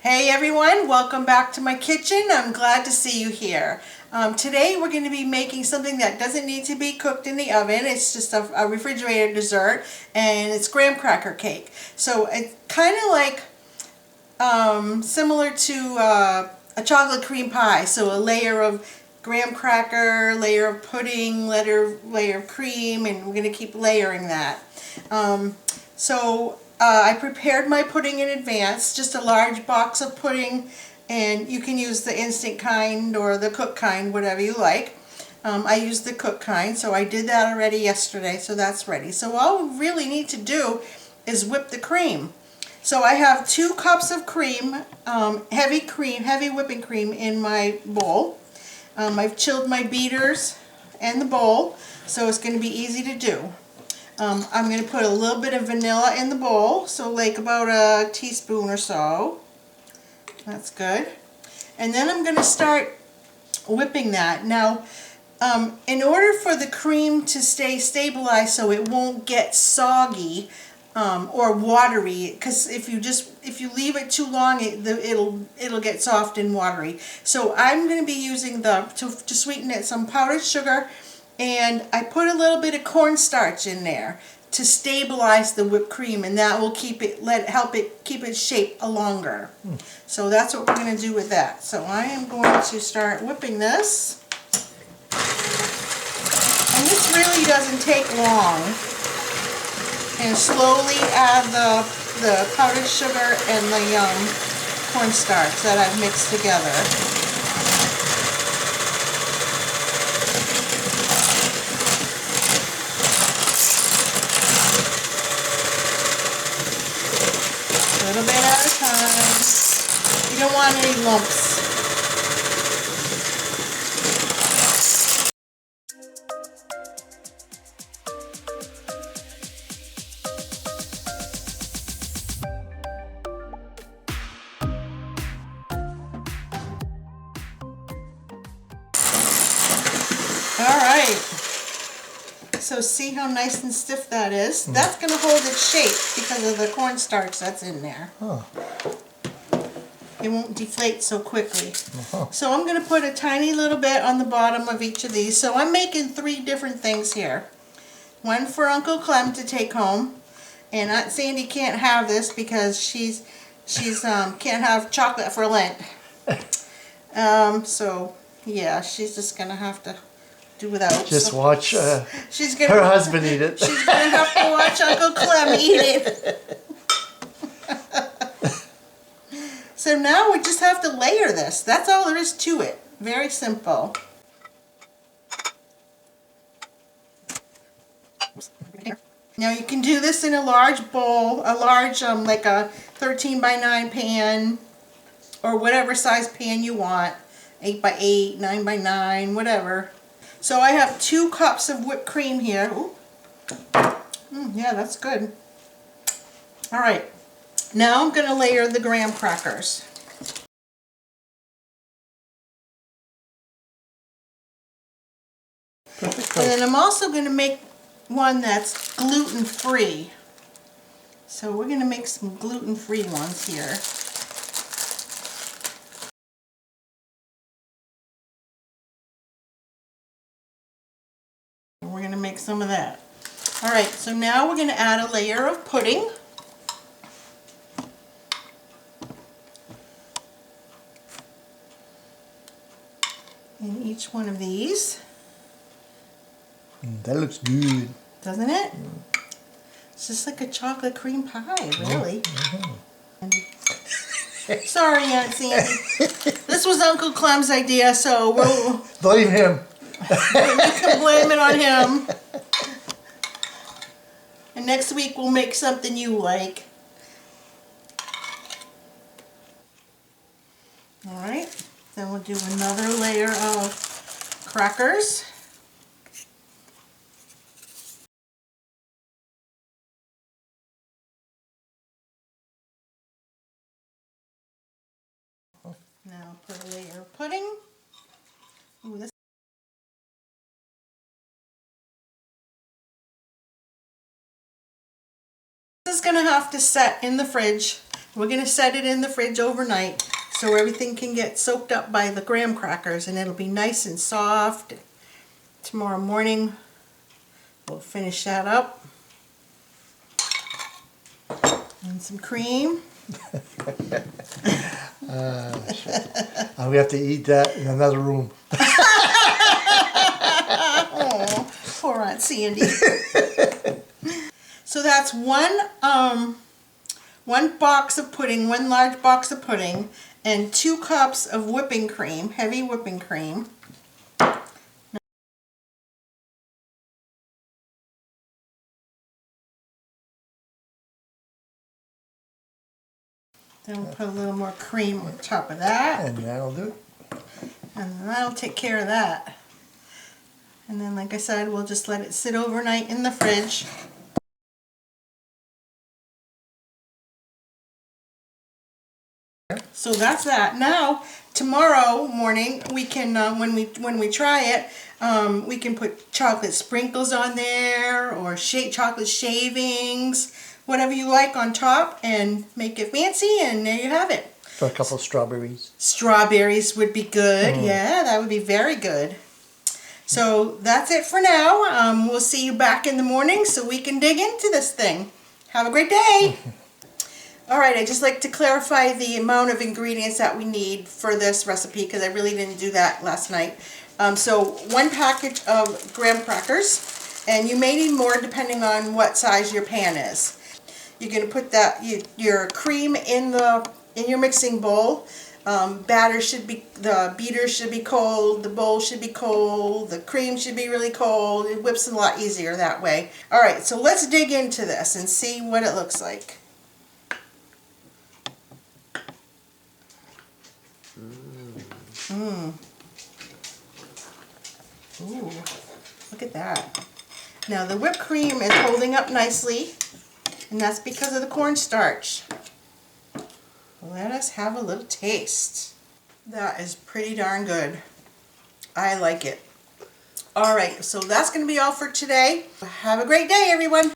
Hey everyone, welcome back to my kitchen. I'm glad to see you here. Today we're going to be making something that doesn't need to be cooked in the oven. It's just a refrigerated dessert, and it's graham cracker cake. So it's kind of like similar to a chocolate cream pie. So a layer of graham cracker, layer of pudding, layer of cream, and we're going to keep layering that. I prepared my pudding in advance, just a large box of pudding, and you can use the instant kind or the cooked kind, whatever you like. I used the cooked kind, so I did that already yesterday, so that's ready. So all we really need to do is whip the cream. So I have 2 cups of cream, heavy whipping cream in my bowl. I've chilled my beaters and the bowl, so it's going to be easy to do. I'm going to put a little bit of vanilla in the bowl, so like about a teaspoon or so. That's good. And then I'm going to start whipping that. Now, in order for the cream to stay stabilized so it won't get soggy or watery, because if you leave it too long, it'll get soft and watery. So I'm going to be using to sweeten it, some powdered sugar. And I put a little bit of cornstarch in there to stabilize the whipped cream, and that will help it keep its shape longer. So that's what we're going to do with that. So I am going to start whipping this. And this really doesn't take long. And slowly add the powdered sugar and the cornstarch that I've mixed together. A little bit at a time. You don't want any lumps. Alright. So see how nice and stiff that is? That's going to hold its shape because of the cornstarch that's in there. Oh. It won't deflate so quickly. So I'm going to put a tiny little bit on the bottom of each of these. So I'm making 3 different things here. One for Uncle Clem to take home. And Aunt Sandy can't have this because she's can't have chocolate for Lent. So yeah, she's just going to have to do without. Just watch her her husband eat it. She's going to have to watch Uncle Clem eat it. So now we just have to layer this. That's all there is to it. Very simple. Now you can do this in a large bowl, like a 13 by 9 pan, or whatever size pan you want, 8 by 8, 9 by 9, whatever. So I have 2 cups of whipped cream here. Yeah, that's good. All right, now I'm going to layer the graham crackers. Perfect. And then I'm also going to make one that's gluten-free. So we're going to make some gluten-free ones here. We're going to make some of that. Alright, so now we're going to add a layer of pudding. In each one of these. That looks good. Doesn't it? It's just like a chocolate cream pie, really. Sorry, Aunt Sandy. This was Uncle Clem's idea, so we'll... Blame him. We can blame it on him. And next week we'll make something you like. Alright, then we'll do another layer of crackers. Now put a layer of pudding. Ooh, this is going to have to set in the fridge We're gonna set it in the fridge overnight so everything can get soaked up by the graham crackers and it'll be nice and soft. Tomorrow morning we'll finish that up. And some cream. We have to eat that in another room. Oh, poor Aunt Sandy. So that's one box of pudding, one large box of pudding, and 2 cups of whipping cream, heavy whipping cream. Then we'll put a little more cream on top of that. And that'll do it. And that'll take care of that. And then, like I said, we'll just let it sit overnight in the fridge. So that's that. Now, tomorrow morning, we can, when we try it, we can put chocolate sprinkles on there, or chocolate shavings, whatever you like on top, and make it fancy, and there you have it. For a couple of strawberries. Strawberries would be good. Yeah, that would be very good. So that's it for now. We'll see you back in the morning so we can dig into this thing. Have a great day. Alright, I'd just like to clarify the amount of ingredients that we need for this recipe because I really didn't do that last night. So 1 package of graham crackers, and you may need more depending on what size your pan is. You're going to put your cream in your mixing bowl. The beater should be cold, the bowl should be cold, the cream should be really cold. It whips a lot easier that way. Alright, so let's dig into this and see what it looks like. Ooh, look at that. Now the whipped cream is holding up nicely, and that's because of the cornstarch. Let us have a little taste. That is pretty darn good. I like it. Alright, so that's going to be all for today. Have a great day, everyone.